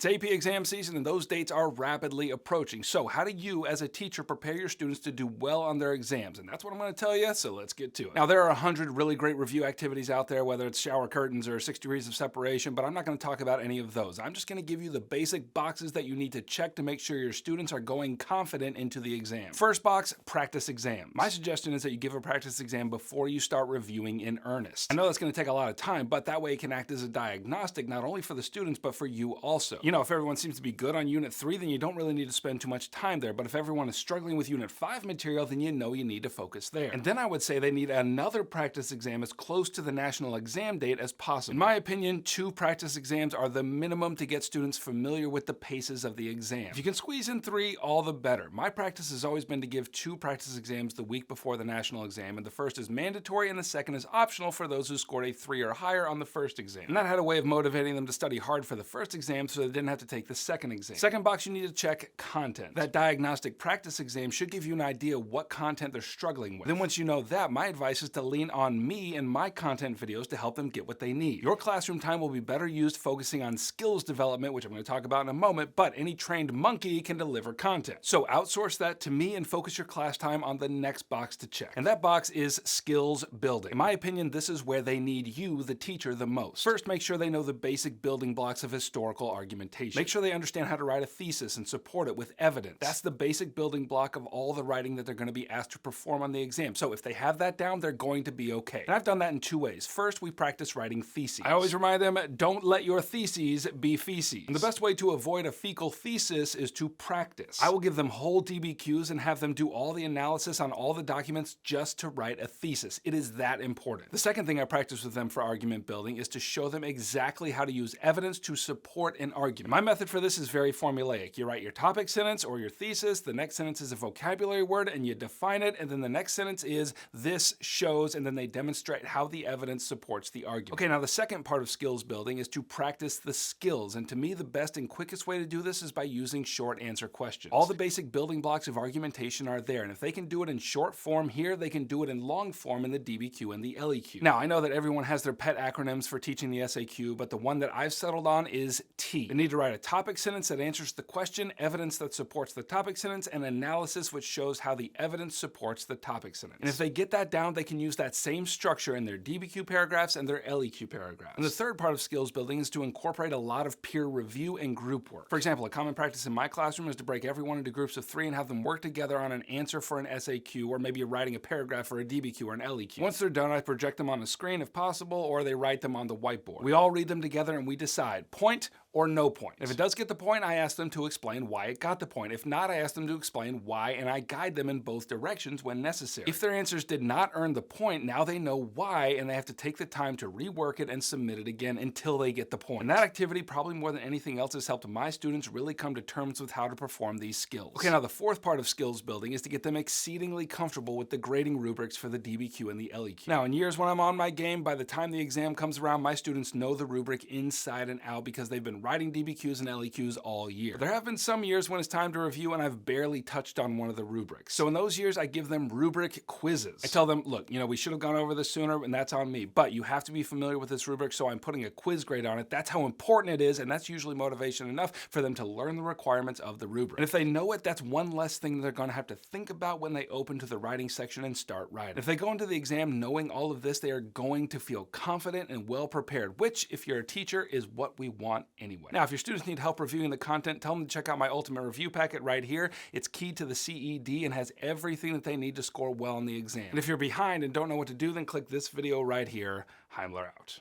It's AP exam season and those dates are rapidly approaching. So how do you as a teacher prepare your students to do well on their exams? And that's what I'm going to tell you, so let's get to it. Now, there are 100 really great review activities out there, whether it's shower curtains or 6 degrees of separation, but I'm not going to talk about any of those. I'm just going to give you the basic boxes that you need to check to make sure your students are going confident into the exam. First box, practice exam. My suggestion is that you give a practice exam before you start reviewing in earnest. I know that's going to take a lot of time, but that way it can act as a diagnostic not only for the students, but for you also. You know, if everyone seems to be good on Unit 3, then you don't really need to spend too much time there, but if everyone is struggling with Unit 5 material, then you know you need to focus there. And then I would say they need another practice exam as close to the national exam date as possible. In my opinion, 2 practice exams are the minimum to get students familiar with the paces of the exam. If you can squeeze in 3, all the better. My practice has always been to give 2 practice exams the week before the national exam, and the first is mandatory and the second is optional for those who scored a 3 or higher on the first exam. And that had a way of motivating them to study hard for the first exam so they didn't have to take the second exam. Second box, you need to check content. That diagnostic practice exam should give you an idea what content they're struggling with. Then once you know that, my advice is to lean on me and my content videos to help them get what they need. Your classroom time will be better used focusing on skills development, which I'm going to talk about in a moment, but any trained monkey can deliver content. So outsource that to me and focus your class time on the next box to check. And that box is skills building. In my opinion, this is where they need you, the teacher, the most. First, make sure they know the basic building blocks of historical argumentation. Make sure they understand how to write a thesis and support it with evidence. That's the basic building block of all the writing that they're going to be asked to perform on the exam. So if they have that down, they're going to be okay. And I've done that in 2 ways. First, we practice writing theses. I always remind them, don't let your theses be feces. And the best way to avoid a fecal thesis is to practice. I will give them whole DBQs and have them do all the analysis on all the documents just to write a thesis. It is that important. The second thing I practice with them for argument building is to show them exactly how to use evidence to support an argument. My method for this is very formulaic. You write your topic sentence or your thesis, the next sentence is a vocabulary word and you define it, and then the next sentence is this shows, and then they demonstrate how the evidence supports the argument. Okay, now the second part of skills building is to practice the skills, and to me the best and quickest way to do this is by using short answer questions. All the basic building blocks of argumentation are there, and if they can do it in short form here, they can do it in long form in the DBQ and the LEQ. Now, I know that everyone has their pet acronyms for teaching the SAQ, but the one that I've settled on is T. They need to write a topic sentence that answers the question, evidence that supports the topic sentence, and analysis which shows how the evidence supports the topic sentence. And if they get that down, they can use that same structure in their DBQ paragraphs and their LEQ paragraphs. And the third part of skills building is to incorporate a lot of peer review and group work. For example, a common practice in my classroom is to break everyone into groups of 3 and have them work together on an answer for an SAQ, or maybe writing a paragraph for a DBQ or an LEQ. Once they're done, I project them on a screen if possible, or they write them on the whiteboard. We all read them together and we decide point or no point. If it does get the point, I ask them to explain why it got the point. If not, I ask them to explain why, and I guide them in both directions when necessary. If their answers did not earn the point, now they know why, and they have to take the time to rework it and submit it again until they get the point. And that activity, probably more than anything else, has helped my students really come to terms with how to perform these skills. Okay, now the fourth part of skills building is to get them exceedingly comfortable with the grading rubrics for the DBQ and the LEQ. Now, in years when I'm on my game, by the time the exam comes around, my students know the rubric inside and out because they've been writing DBQs and LEQs all year. But there have been some years when it's time to review and I've barely touched on one of the rubrics. So in those years, I give them rubric quizzes. I tell them, look, we should have gone over this sooner, and that's on me, but you have to be familiar with this rubric, so I'm putting a quiz grade on it. That's how important it is, and that's usually motivation enough for them to learn the requirements of the rubric. And if they know it, that's one less thing they're going to have to think about when they open to the writing section and start writing. If they go into the exam knowing all of this, they are going to feel confident and well prepared, which, if you're a teacher, is what we want anyway. Now, if your students need help reviewing the content, tell them to check out my ultimate review packet right here. It's key to the CED and has everything that they need to score well on the exam. And if you're behind and don't know what to do, then click this video right here. Heimler out.